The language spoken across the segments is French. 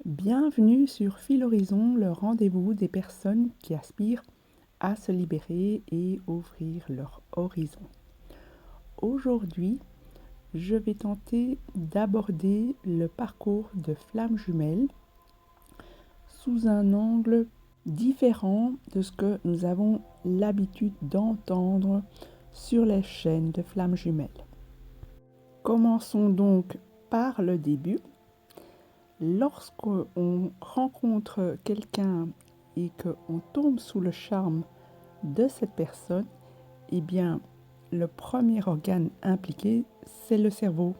Bienvenue sur Fil Horizon, le rendez-vous des personnes qui aspirent à se libérer et ouvrir leur horizon. Aujourd'hui, je vais tenter d'aborder le parcours de flammes jumelles sous un angle différent de ce que nous avons l'habitude d'entendre sur les chaînes de flammes jumelles. Commençons donc par le début. Lorsqu'on rencontre quelqu'un et qu'on tombe sous le charme de cette personne, eh bien, le premier organe impliqué, c'est le cerveau.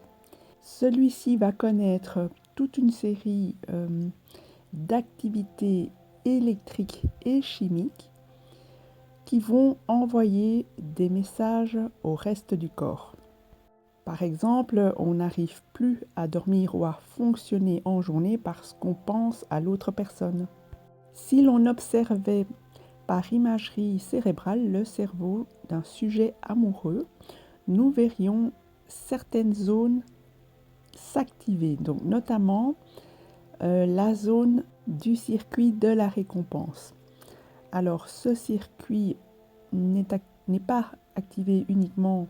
Celui-ci va connaître toute une série d'activités électriques et chimiques qui vont envoyer des messages au reste du corps. Par exemple, on n'arrive plus à dormir ou à fonctionner en journée parce qu'on pense à l'autre personne. Si l'on observait par imagerie cérébrale le cerveau d'un sujet amoureux, nous verrions certaines zones s'activer, donc notamment la zone du circuit de la récompense. Alors ce circuit n'est pas activé uniquement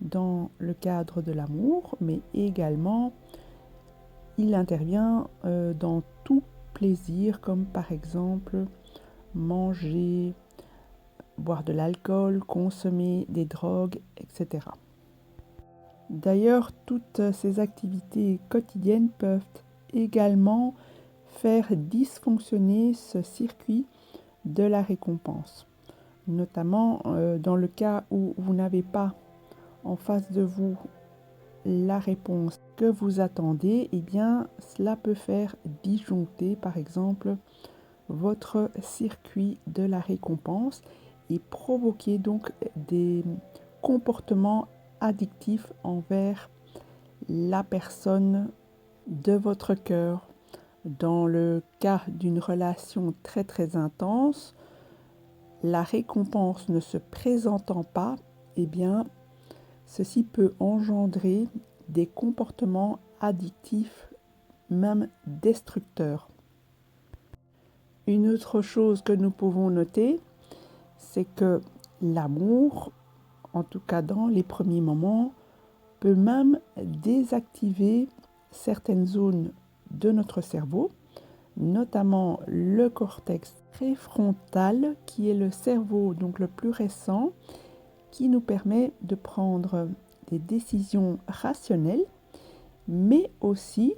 dans le cadre de l'amour, mais également il intervient dans tout plaisir, comme par exemple manger, boire de l'alcool, consommer des drogues, etc. D'ailleurs, toutes ces activités quotidiennes peuvent également faire dysfonctionner ce circuit de la récompense, notamment dans le cas où vous n'avez pas en face de vous la réponse que vous attendez, eh bien, cela peut faire disjoncter, par exemple, votre circuit de la récompense et provoquer donc des comportements addictifs envers la personne de votre cœur. Dans le cas d'une relation très très intense, la récompense ne se présentant pas, eh bien, ceci peut engendrer des comportements addictifs, même destructeurs. Une autre chose que nous pouvons noter, c'est que l'amour, en tout cas dans les premiers moments, peut même désactiver certaines zones de notre cerveau, notamment le cortex préfrontal, qui est le cerveau donc le plus récent, qui nous permet de prendre des décisions rationnelles, mais aussi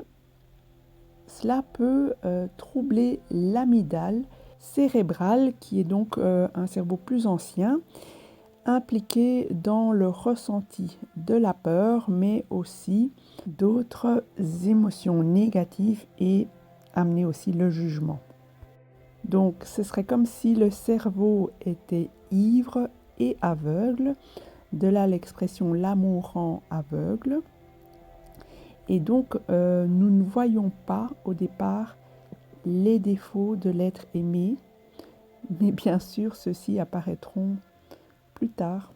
cela peut troubler l'amygdale cérébrale, qui est donc un cerveau plus ancien, impliqué dans le ressenti de la peur, mais aussi d'autres émotions négatives et amener aussi le jugement. Donc ce serait comme si le cerveau était ivre et aveugle, de là l'expression l'amour rend aveugle. Et donc, nous ne voyons pas au départ les défauts de l'être aimé, mais bien sûr, ceux-ci apparaîtront plus tard.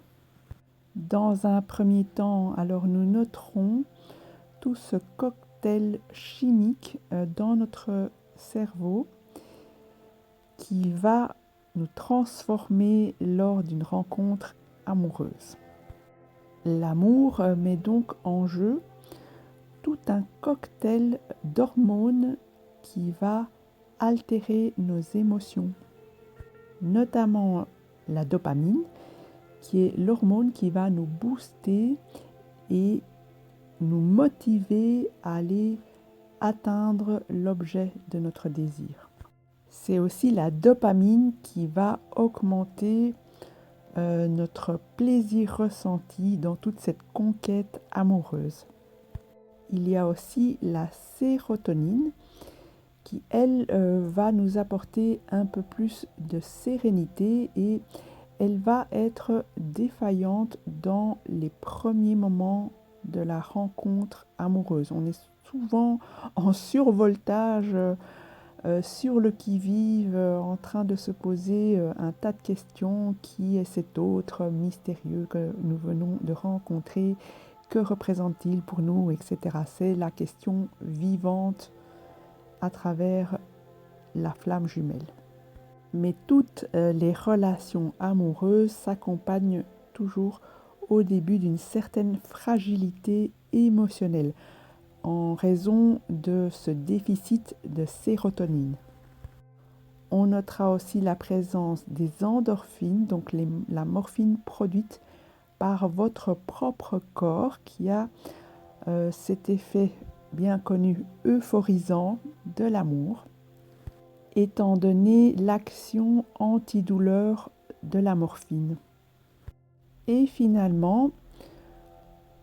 Dans un premier temps, alors nous noterons tout ce cocktail chimique dans notre cerveau qui va nous transformer lors d'une rencontre amoureuse. L'amour met donc en jeu tout un cocktail d'hormones qui va altérer nos émotions, notamment la dopamine, qui est l'hormone qui va nous booster et nous motiver à aller atteindre l'objet de notre désir. C'est aussi la dopamine qui va augmenter notre plaisir ressenti dans toute cette conquête amoureuse. Il y a aussi la sérotonine qui, elle, va nous apporter un peu plus de sérénité et elle va être défaillante dans les premiers moments de la rencontre amoureuse. On est souvent en survoltage, sur le qui-vive, en train de se poser un tas de questions. Qui est cet autre mystérieux que nous venons de rencontrer? Que représente-t-il pour nous, etc. C'est la question vivante à travers la flamme jumelle. Mais toutes les relations amoureuses s'accompagnent toujours au début d'une certaine fragilité émotionnelle en raison de ce déficit de sérotonine. On notera aussi la présence des endorphines, donc la morphine produite par votre propre corps qui a cet effet bien connu euphorisant de l'amour, étant donné l'action antidouleur de la morphine. Et finalement,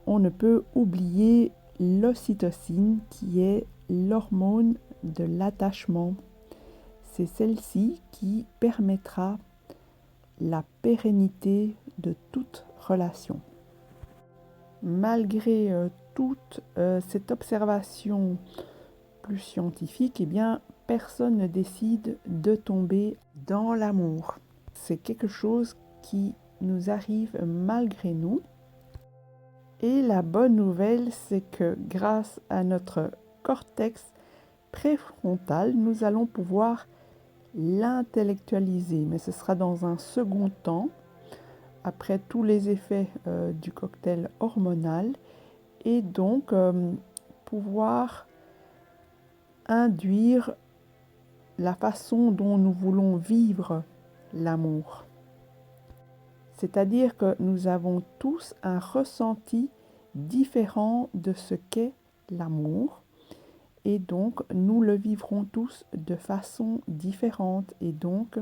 on ne peut oublier l'ocytocine qui est l'hormone de l'attachement. C'est celle-ci qui permettra la pérennité de toute relation. Malgré toute cette observation plus scientifique, eh bien, personne ne décide de tomber dans l'amour. C'est quelque chose qui nous arrive malgré nous. Et la bonne nouvelle, c'est que grâce à notre cortex préfrontal, nous allons pouvoir l'intellectualiser. Mais ce sera dans un second temps, après tous les effets du cocktail hormonal, et donc pouvoir induire la façon dont nous voulons vivre l'amour. C'est-à-dire que nous avons tous un ressenti différent de ce qu'est l'amour et donc nous le vivrons tous de façon différente et donc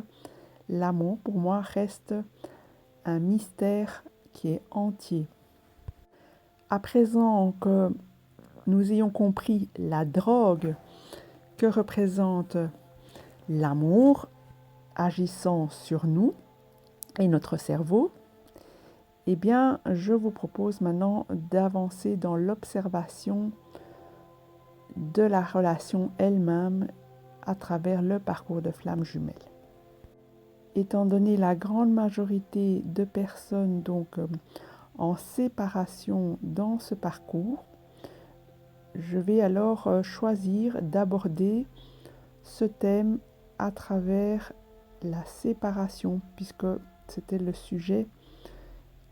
l'amour pour moi reste un mystère qui est entier. À présent que nous ayons compris la drogue que représente l'amour agissant sur nous et notre cerveau, eh bien, je vous propose maintenant d'avancer dans l'observation de la relation elle-même à travers le parcours de flamme jumelle. Étant donné la grande majorité de personnes donc en séparation dans ce parcours, je vais alors choisir d'aborder ce thème à travers la séparation, puisque c'était le sujet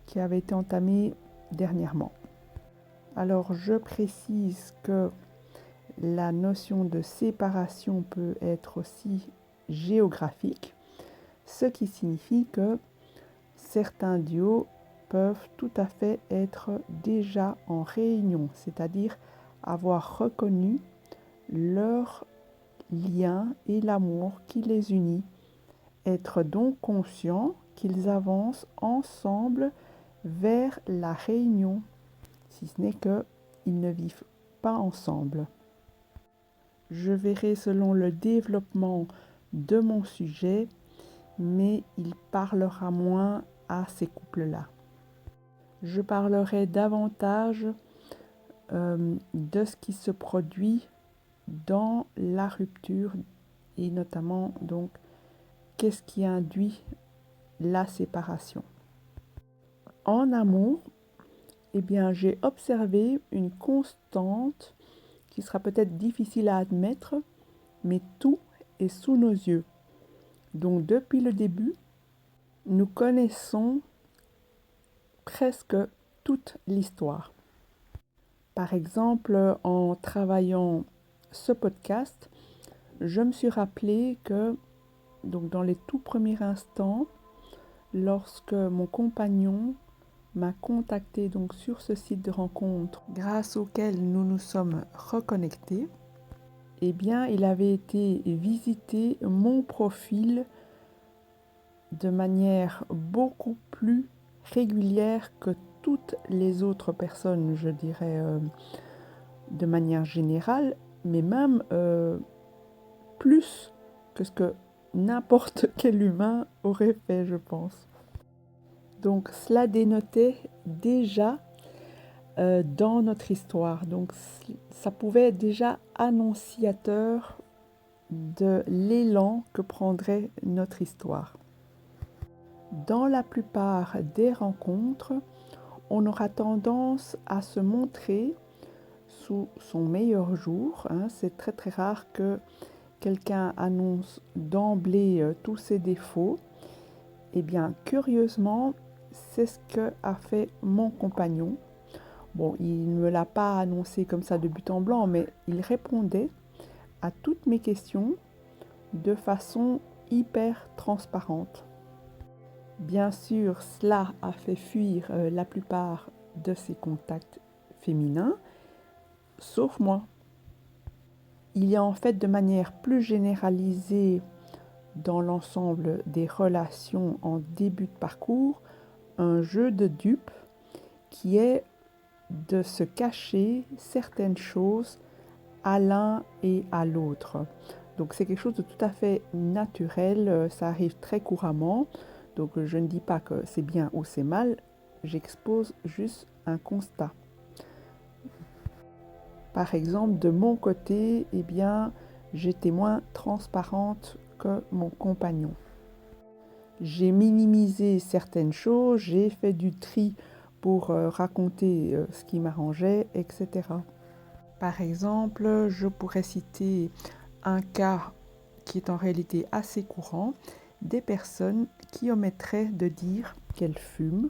qui avait été entamé dernièrement. Alors je précise que la notion de séparation peut être aussi géographique, ce qui signifie que certains duos peuvent tout à fait être déjà en réunion, c'est-à-dire avoir reconnu leur lien et l'amour qui les unit, être donc conscient qu'ils avancent ensemble vers la réunion, si ce n'est qu'ils ne vivent pas ensemble. Je verrai selon le développement de mon sujet, mais il parlera moins à ces couples-là. Je parlerai davantage de ce qui se produit dans la rupture et notamment donc qu'est-ce qui induit la séparation. En amour, eh bien, j'ai observé une constante qui sera peut-être difficile à admettre, mais tout est sous nos yeux. Donc depuis le début, nous connaissons presque toute l'histoire. Par exemple, en travaillant ce podcast, je me suis rappelé que donc dans les tout premiers instants, lorsque mon compagnon m'a contacté donc sur ce site de rencontre grâce auquel nous nous sommes reconnectés, eh bien, il avait été visiter mon profil de manière beaucoup plus régulière que toutes les autres personnes, je dirais, de manière générale, mais même plus que ce que n'importe quel humain aurait fait, je pense. Donc cela dénotait déjà dans notre histoire. Donc ça pouvait être déjà annonciateur de l'élan que prendrait notre histoire. Dans la plupart des rencontres, on aura tendance à se montrer sous son meilleur jour, hein. C'est très très rare que quelqu'un annonce d'emblée tous ses défauts. Eh bien, curieusement, c'est ce qu'a fait mon compagnon. Bon, il ne me l'a pas annoncé comme ça de but en blanc, mais il répondait à toutes mes questions de façon hyper transparente. Bien sûr, cela a fait fuir la plupart de ses contacts féminins, sauf moi. Il y a en fait de manière plus généralisée dans l'ensemble des relations en début de parcours un jeu de dupes qui est de se cacher certaines choses à l'un et à l'autre. Donc c'est quelque chose de tout à fait naturel, ça arrive très couramment. Donc je ne dis pas que c'est bien ou c'est mal, j'expose juste un constat. Par exemple, de mon côté, eh bien, j'étais moins transparente que mon compagnon. J'ai minimisé certaines choses, j'ai fait du tri pour raconter ce qui m'arrangeait, etc. Par exemple, je pourrais citer un cas qui est en réalité assez courant, des personnes qui omettraient de dire qu'elles fument,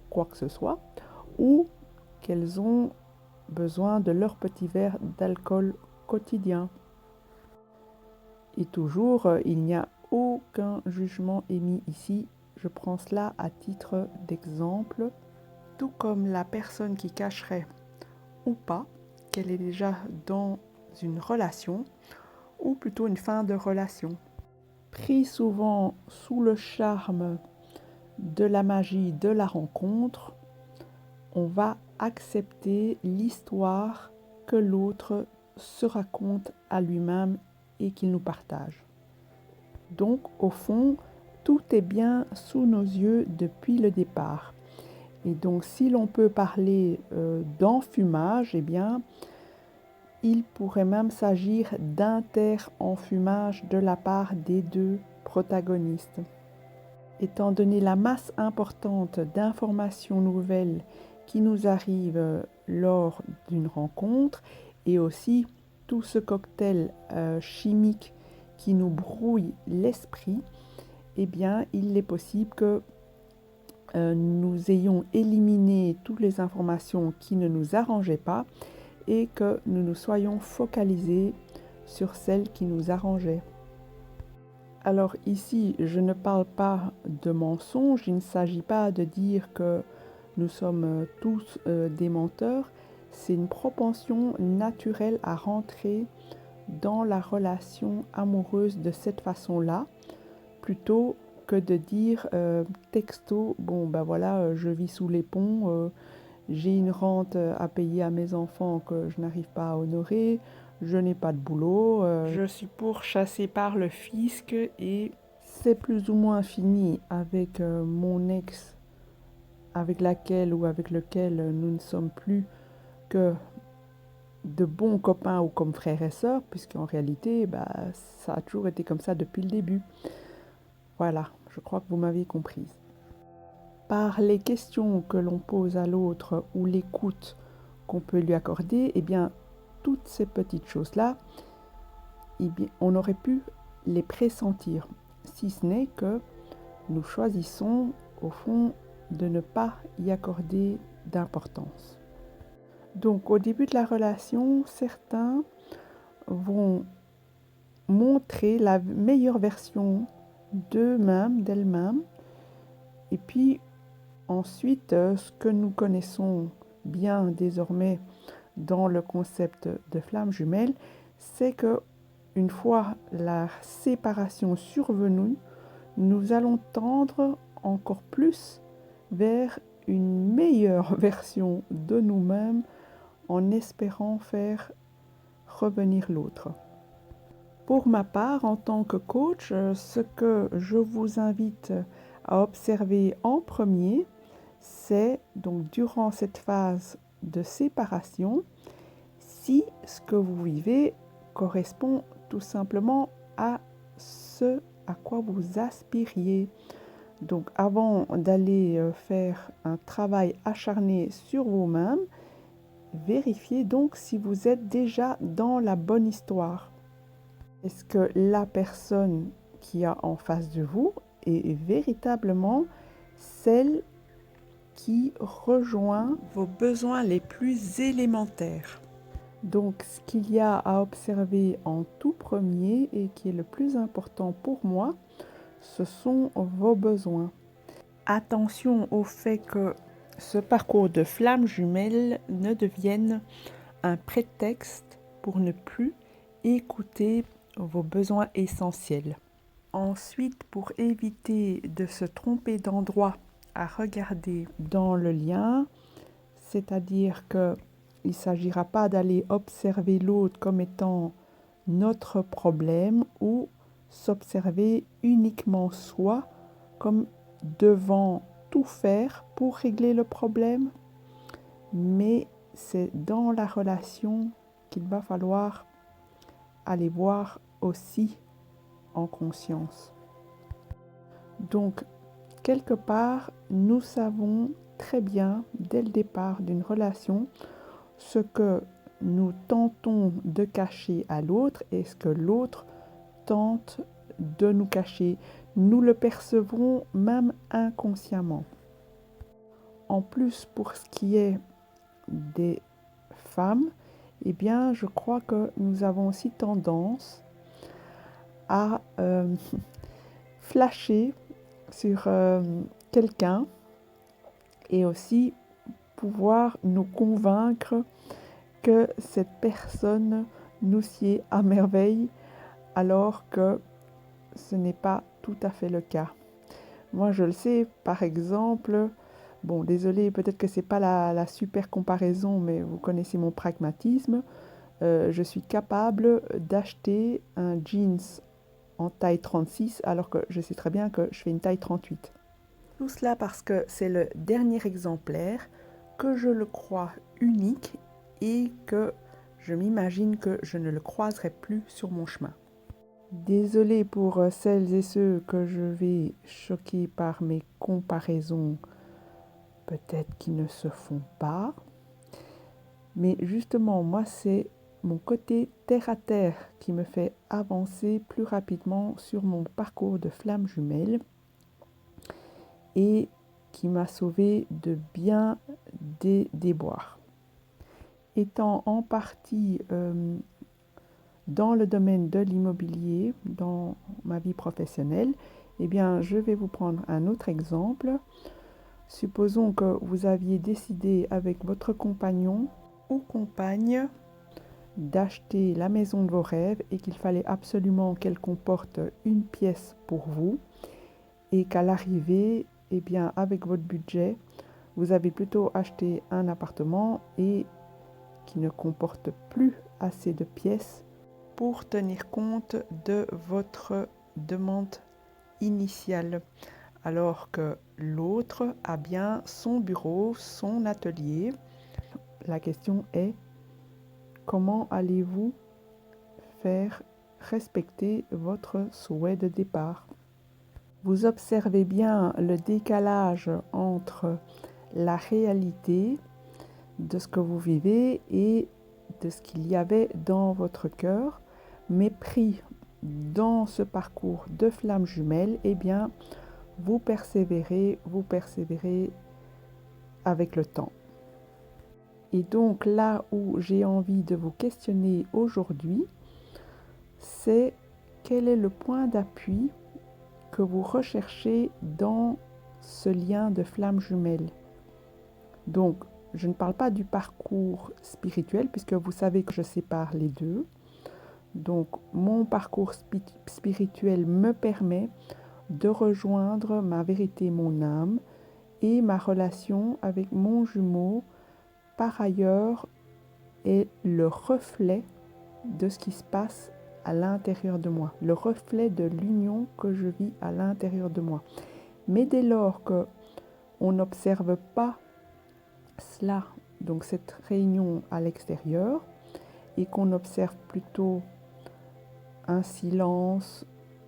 quoi que ce soit, ou qu'elles ont besoin de leur petit verre d'alcool quotidien. Et toujours, il n'y a aucun jugement émis ici, je prends cela à titre d'exemple, tout comme la personne qui cacherait ou pas qu'elle est déjà dans une relation, ou plutôt une fin de relation. Pris souvent sous le charme de la magie de la rencontre, on va accepter l'histoire que l'autre se raconte à lui-même et qu'il nous partage. Donc, au fond, tout est bien sous nos yeux depuis le départ. Et donc, si l'on peut parler d'enfumage, eh bien, il pourrait même s'agir d'inter-enfumage de la part des deux protagonistes. Étant donné la masse importante d'informations nouvelles qui nous arrivent lors d'une rencontre et aussi tout ce cocktail chimique qui nous brouille l'esprit, eh bien, il est possible que nous ayons éliminé toutes les informations qui ne nous arrangeaient pas et que nous nous soyons focalisés sur celles qui nous arrangeaient. Alors ici, je ne parle pas de mensonge, il ne s'agit pas de dire que nous sommes tous des menteurs, c'est une propension naturelle à rentrer dans la relation amoureuse de cette façon-là, plutôt que de dire texto, bon ben voilà, je vis sous les ponts, j'ai une rente à payer à mes enfants que je n'arrive pas à honorer, je n'ai pas de boulot, je suis pourchassée par le fisc et c'est plus ou moins fini avec mon ex avec laquelle ou avec lequel nous ne sommes plus que de bons copains ou comme frères et sœurs, puisqu'en réalité, ça a toujours été comme ça depuis le début. Voilà, je crois que vous m'avez comprise. Par les questions que l'on pose à l'autre ou l'écoute qu'on peut lui accorder, eh bien, toutes ces petites choses-là, eh bien, on aurait pu les pressentir, si ce n'est que nous choisissons, au fond, de ne pas y accorder d'importance. Donc, au début de la relation, certains vont montrer la meilleure version d'eux-mêmes, d'elles-mêmes, et puis ensuite, ce que nous connaissons bien désormais dans le concept de flamme jumelle, c'est que une fois la séparation survenue, nous allons tendre encore plus vers une meilleure version de nous-mêmes en espérant faire revenir l'autre. Pour ma part, en tant que coach, ce que je vous invite à observer en premier, c'est donc durant cette phase de séparation, si ce que vous vivez correspond tout simplement à ce à quoi vous aspiriez. Donc avant d'aller faire un travail acharné sur vous-même, vérifiez donc si vous êtes déjà dans la bonne histoire. Est-ce que la personne qui a en face de vous est véritablement celle qui rejoint vos besoins les plus élémentaires? Donc, ce qu'il y a à observer en tout premier et qui est le plus important pour moi, ce sont vos besoins. Attention au fait que ce parcours de flamme jumelle ne devienne un prétexte pour ne plus écouter vos besoins essentiels. Ensuite, pour éviter de se tromper d'endroit à regarder dans le lien, c'est-à-dire qu'il ne s'agira pas d'aller observer l'autre comme étant notre problème ou s'observer uniquement soi comme devant tout faire pour régler le problème, mais c'est dans la relation qu'il va falloir aller voir aussi en conscience. Donc, quelque part, nous savons très bien dès le départ d'une relation ce que nous tentons de cacher à l'autre et ce que l'autre tente de nous cacher. Nous le percevons même inconsciemment. En plus, pour ce qui est des femmes, eh bien, je crois que nous avons aussi tendance à flasher sur quelqu'un et aussi pouvoir nous convaincre que cette personne nous sied à merveille alors que ce n'est pas tout à fait le cas. Moi, je le sais, par exemple, bon, désolé, peut-être que c'est pas la super comparaison, mais vous connaissez mon pragmatisme. Je suis capable d'acheter un jeans en taille 36 alors que je sais très bien que je fais une taille 38. Tout cela parce que c'est le dernier exemplaire, que je le crois unique et que je m'imagine que je ne le croiserai plus sur mon chemin. Désolée pour celles et ceux que je vais choquer par mes comparaisons, peut-être qui ne se font pas. Mais justement, moi, c'est mon côté terre-à-terre qui me fait avancer plus rapidement sur mon parcours de flamme jumelle et qui m'a sauvé de bien des déboires. Étant en partie dans le domaine de l'immobilier, dans ma vie professionnelle, eh bien, je vais vous prendre un autre exemple. Supposons que vous aviez décidé avec votre compagnon ou compagne d'acheter la maison de vos rêves et qu'il fallait absolument qu'elle comporte une pièce pour vous et qu'à l'arrivée, eh bien, avec votre budget, vous avez plutôt acheté un appartement et qui ne comporte plus assez de pièces pour tenir compte de votre demande initiale, alors que l'autre a bien son bureau, son atelier. La question est, comment allez-vous faire respecter votre souhait de départ? Vous observez bien le décalage entre la réalité de ce que vous vivez et de ce qu'il y avait dans votre cœur, mais pris dans ce parcours de flamme jumelle, eh bien, vous persévérez avec le temps. Et donc là où j'ai envie de vous questionner aujourd'hui, c'est quel est le point d'appui que vous recherchez dans ce lien de flamme jumelle. Donc, je ne parle pas du parcours spirituel, puisque vous savez que je sépare les deux. Donc, mon parcours spirituel me permet de rejoindre ma vérité, mon âme, et ma relation avec mon jumeau, par ailleurs, est le reflet de ce qui se passe à l'intérieur de moi, le reflet de l'union que je vis à l'intérieur de moi. Mais dès lors qu'on n'observe pas cela, donc cette réunion à l'extérieur, et qu'on observe plutôt un silence,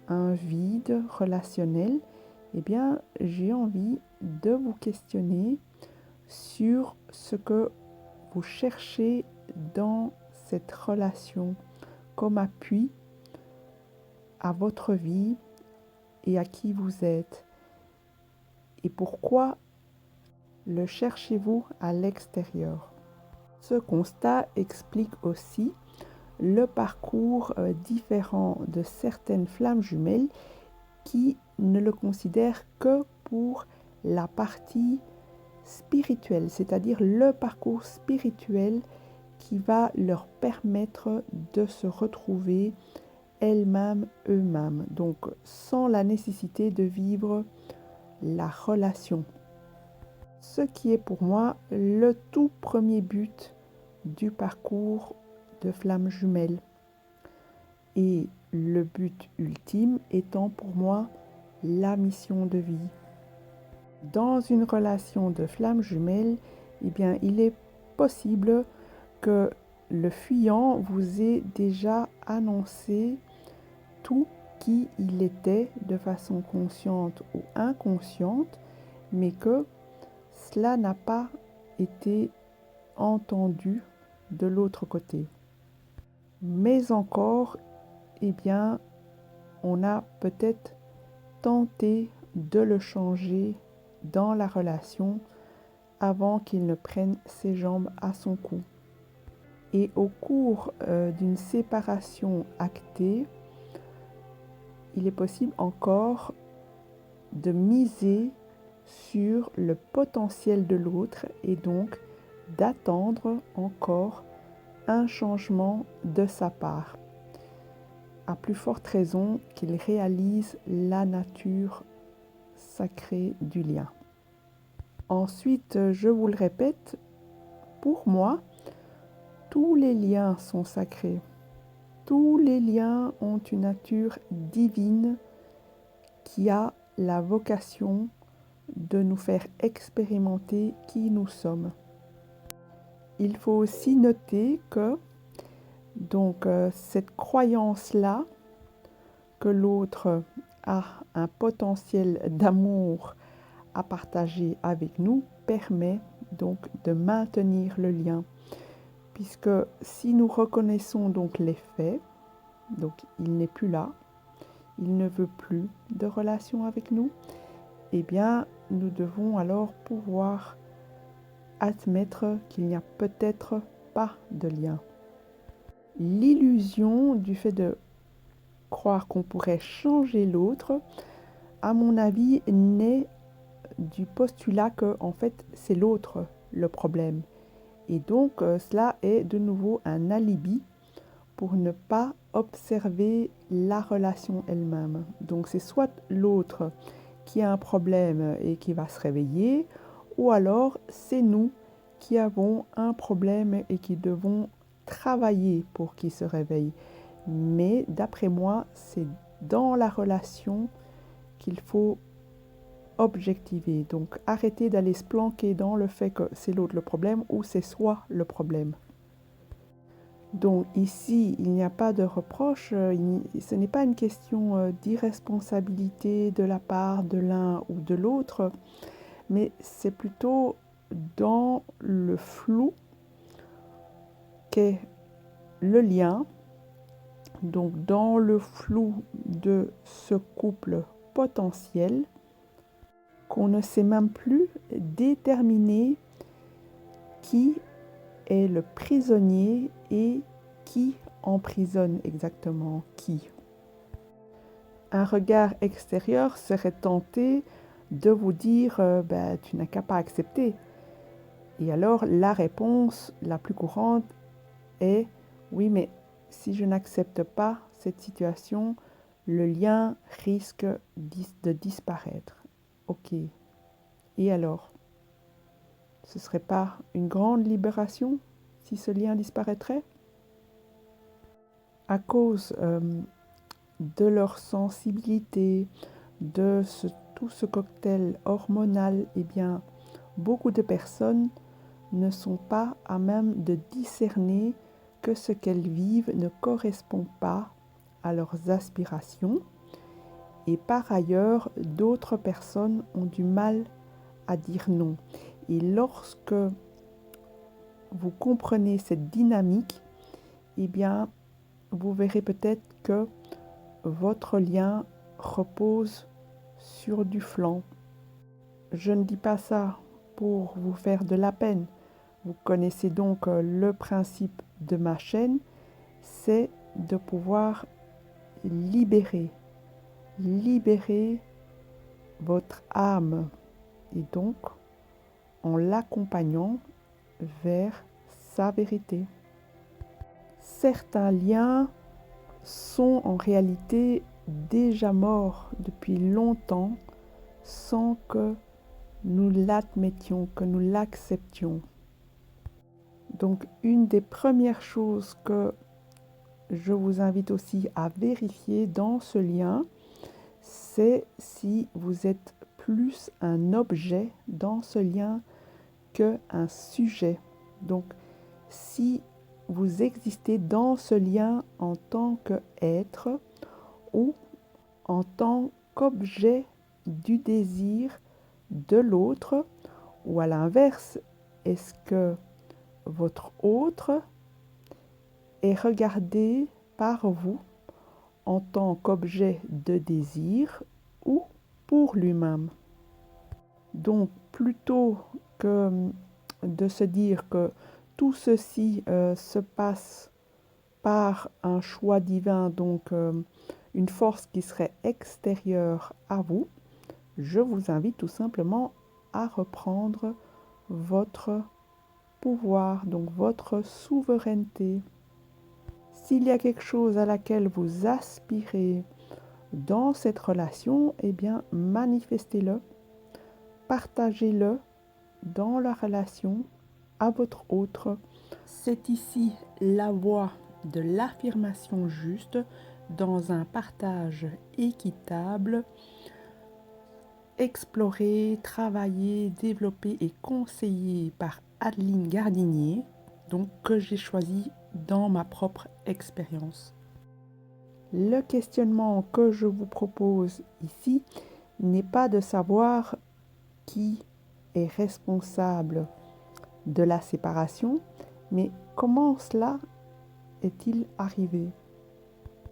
un vide relationnel, eh bien, j'ai envie de vous questionner sur ce que vous cherchez dans cette relation comme appui à votre vie et à qui vous êtes. Et pourquoi le cherchez-vous à l'extérieur? Ce constat explique aussi le parcours différent de certaines flammes jumelles qui ne le considèrent que pour la partie spirituelle, c'est-à-dire le parcours spirituel qui va leur permettre de se retrouver elles-mêmes, eux-mêmes, donc sans la nécessité de vivre la relation. Ce qui est pour moi le tout premier but du parcours de flammes jumelles. Et le but ultime étant pour moi la mission de vie. Dans une relation de flammes jumelles, eh bien, il est possible que le fuyant vous ait déjà annoncé tout qui il était de façon consciente ou inconsciente, mais que cela n'a pas été entendu de l'autre côté. Mais encore, eh bien, on a peut-être tenté de le changer dans la relation avant qu'il ne prenne ses jambes à son cou. Et au cours d'une séparation actée, il est possible encore de miser sur le potentiel de l'autre et donc d'attendre encore un changement de sa part, à plus forte raison qu'il réalise la nature sacrée du lien. Ensuite, je vous le répète, pour moi, tous les liens sont sacrés. Tous les liens ont une nature divine qui a la vocation de nous faire expérimenter qui nous sommes. Il faut aussi noter que cette croyance-là, que l'autre a un potentiel d'amour à partager avec nous, permet donc de maintenir le lien. Puisque si nous reconnaissons donc les faits, donc il n'est plus là, il ne veut plus de relation avec nous, eh bien nous devons alors pouvoir admettre qu'il n'y a peut-être pas de lien. L'illusion du fait de croire qu'on pourrait changer l'autre, à mon avis, naît du postulat que en fait c'est l'autre le problème. Et donc cela est de nouveau un alibi pour ne pas observer la relation elle-même. Donc c'est soit l'autre qui a un problème et qui va se réveiller, ou alors c'est nous qui avons un problème et qui devons travailler pour qu'il se réveille. Mais d'après moi, c'est dans la relation qu'il faut objectiver. Donc arrêter d'aller se planquer dans le fait que c'est l'autre le problème ou c'est soi le problème. Donc ici, il n'y a pas de reproche, ce n'est pas une question d'irresponsabilité de la part de l'un ou de l'autre, mais c'est plutôt dans le flou qu'est le lien, donc dans le flou de ce couple potentiel, qu'on ne sait même plus déterminer qui est le prisonnier et qui emprisonne exactement qui. Un regard extérieur serait tenté de vous dire tu n'as qu'à pas accepter. Et alors la réponse la plus courante est oui, mais si je n'accepte pas cette situation, le lien risque de disparaître. Ok. Et alors? Ce ne serait pas une grande libération si ce lien disparaîtrait? À cause de leur sensibilité, tout ce cocktail hormonal, eh bien, beaucoup de personnes ne sont pas à même de discerner que ce qu'elles vivent ne correspond pas à leurs aspirations. Et par ailleurs, d'autres personnes ont du mal à dire non. Et lorsque vous comprenez cette dynamique, eh bien, vous verrez peut-être que votre lien repose sur du flanc. Je ne dis pas ça pour vous faire de la peine. Vous connaissez donc le principe de ma chaîne, c'est de pouvoir libérer votre âme et donc en l'accompagnant vers sa vérité. Certains liens sont en réalité déjà morts depuis longtemps sans que nous l'admettions, que nous l'acceptions. Donc une des premières choses que je vous invite aussi à vérifier dans ce lien, c'est si vous êtes plus un objet dans ce lien qu'un sujet. Donc si vous existez dans ce lien en tant qu'être ou en tant qu'objet du désir de l'autre, ou à l'inverse, est-ce que votre autre est regardé par vous en tant qu'objet de désir ou pour lui-même. Donc plutôt que de se dire que tout ceci se passe par un choix divin, donc une force qui serait extérieure à vous, je vous invite tout simplement à reprendre votre pouvoir, donc votre souveraineté. S'il y a quelque chose à laquelle vous aspirez dans cette relation, eh bien manifestez-le, partagez-le dans la relation à votre autre. C'est ici la voie de l'affirmation juste dans un partage équitable, exploré, travaillé, développé et conseillé par Adeline Gardinier, donc que j'ai choisi dans ma propre expérience. Le questionnement que je vous propose ici n'est pas de savoir qui est responsable de la séparation, mais comment cela est-il arrivé?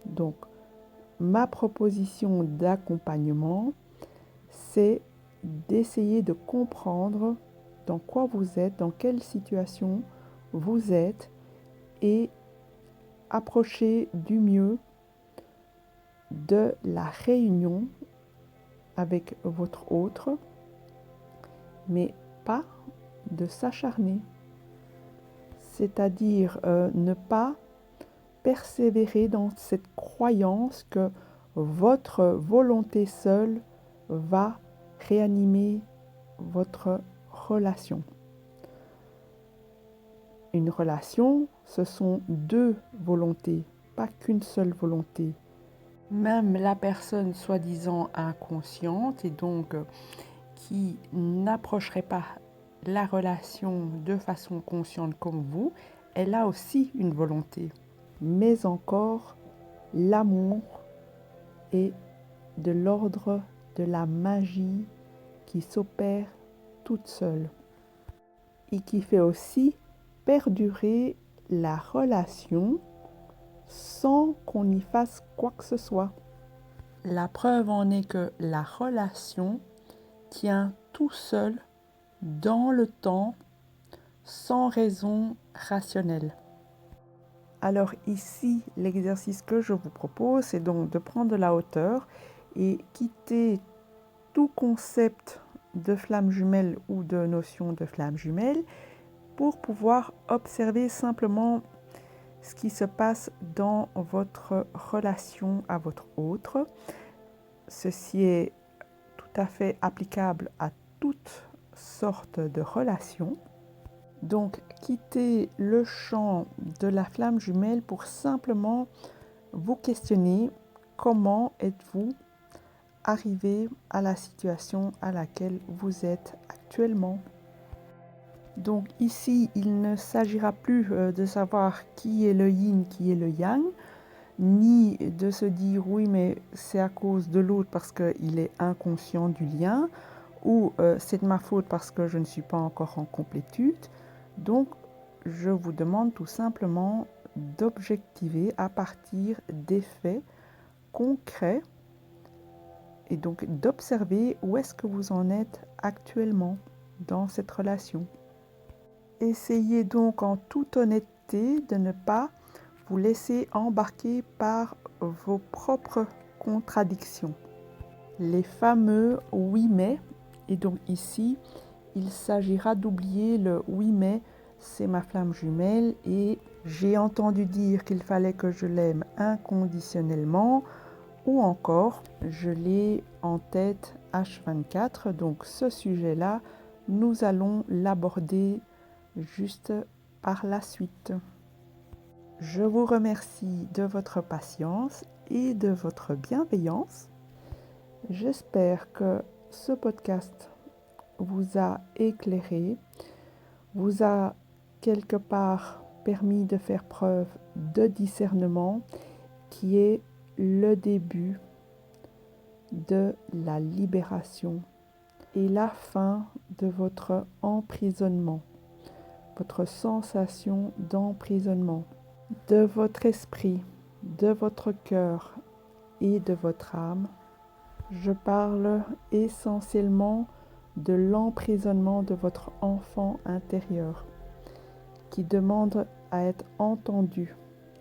Donc, ma proposition d'accompagnement, c'est d'essayer de comprendre dans quoi vous êtes, dans quelle situation vous êtes et approcher du mieux de la réunion avec votre autre, mais pas de s'acharner, c'est-à-dire ne pas persévérer dans cette croyance que votre volonté seule va réanimer votre relation. Une relation, ce sont deux volontés, pas qu'une seule volonté. Même la personne soi-disant inconsciente et donc qui n'approcherait pas la relation de façon consciente comme vous, elle a aussi une volonté. Mais encore, l'amour est de l'ordre de la magie qui s'opère toute seule et qui fait aussi perdurer la relation sans qu'on y fasse quoi que ce soit. La preuve en est que la relation tient tout seul dans le temps sans raison rationnelle. Alors ici, l'exercice que je vous propose, c'est donc de prendre de la hauteur et quitter tout concept de flamme jumelle ou de notion de flamme jumelle pour pouvoir observer simplement ce qui se passe dans votre relation à votre autre. Ceci est tout à fait applicable à toutes sortes de relations. Donc, quittez le champ de la flamme jumelle pour simplement vous questionner comment êtes-vous arrivé à la situation à laquelle vous êtes actuellement. Donc ici, il ne s'agira plus de savoir qui est le yin, qui est le yang, ni de se dire oui mais c'est à cause de l'autre parce qu'il est inconscient du lien, ou c'est de ma faute parce que je ne suis pas encore en complétude. Donc je vous demande tout simplement d'objectiver à partir des faits concrets et donc d'observer où est-ce que vous en êtes actuellement dans cette relation. Essayez donc en toute honnêteté de ne pas vous laisser embarquer par vos propres contradictions. Les fameux oui mais, et donc ici, il s'agira d'oublier le oui mais, c'est ma flamme jumelle et j'ai entendu dire qu'il fallait que je l'aime inconditionnellement, ou encore je l'ai en tête H24. Donc ce sujet-là, nous allons l'aborder juste par la suite. Je vous remercie de votre patience et de votre bienveillance. J'espère que ce podcast vous a éclairé, vous a quelque part permis de faire preuve de discernement qui est le début de la libération et la fin de votre emprisonnement, votre sensation d'emprisonnement, de votre esprit, de votre cœur et de votre âme. Je parle essentiellement de l'emprisonnement de votre enfant intérieur qui demande à être entendu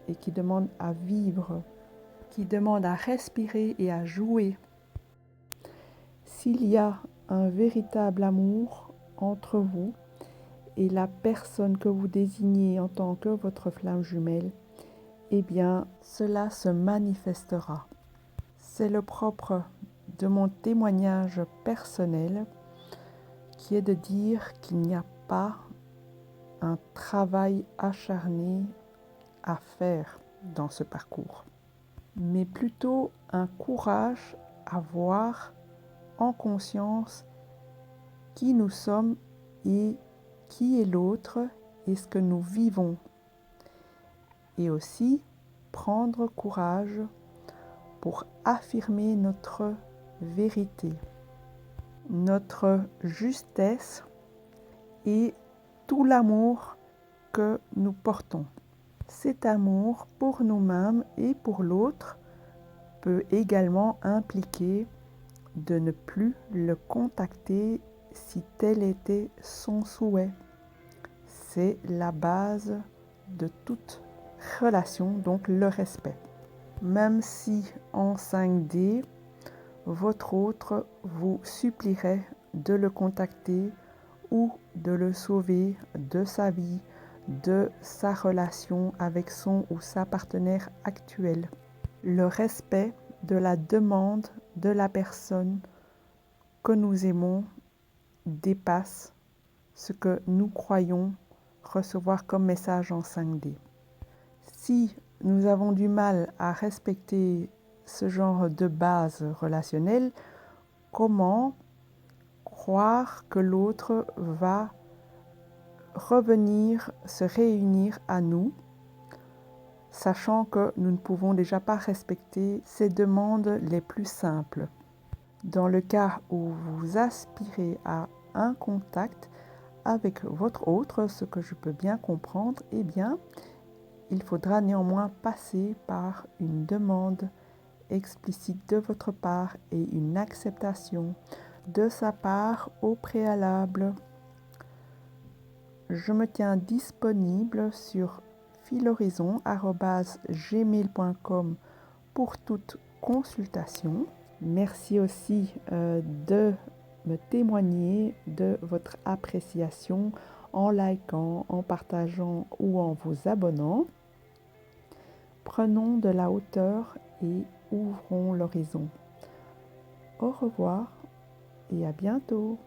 et qui demande à vivre, qui demande à respirer et à jouer. S'il y a un véritable amour entre vous et la personne que vous désignez en tant que votre flamme jumelle, eh bien, cela se manifestera. C'est le propre de mon témoignage personnel qui est de dire qu'il n'y a pas un travail acharné à faire dans ce parcours, mais plutôt un courage à voir en conscience qui nous sommes et qui est l'autre et ce que nous vivons. Et aussi prendre courage pour affirmer notre vérité, notre justesse et tout l'amour que nous portons. Cet amour pour nous-mêmes et pour l'autre peut également impliquer de ne plus le contacter si tel était son souhait. C'est la base de toute relation, donc le respect. Même si en 5D, votre autre vous supplierait de le contacter ou de le sauver de sa vie, de sa relation avec son ou sa partenaire actuelle. Le respect de la demande de la personne que nous aimons dépasse ce que nous croyons recevoir comme message en 5D. Si nous avons du mal à respecter ce genre de base relationnelle, comment croire que l'autre va revenir se réunir à nous, sachant que nous ne pouvons déjà pas respecter ces demandes les plus simples. Dans le cas où vous aspirez à un contact avec votre autre, ce que je peux bien comprendre, eh bien, il faudra néanmoins passer par une demande explicite de votre part et une acceptation de sa part au préalable. Je me tiens disponible sur filhorizon@gmail.com pour toute consultation. Merci aussi de me témoigner de votre appréciation en likant, en partageant ou en vous abonnant. Prenons de la hauteur et ouvrons l'horizon. Au revoir et à bientôt.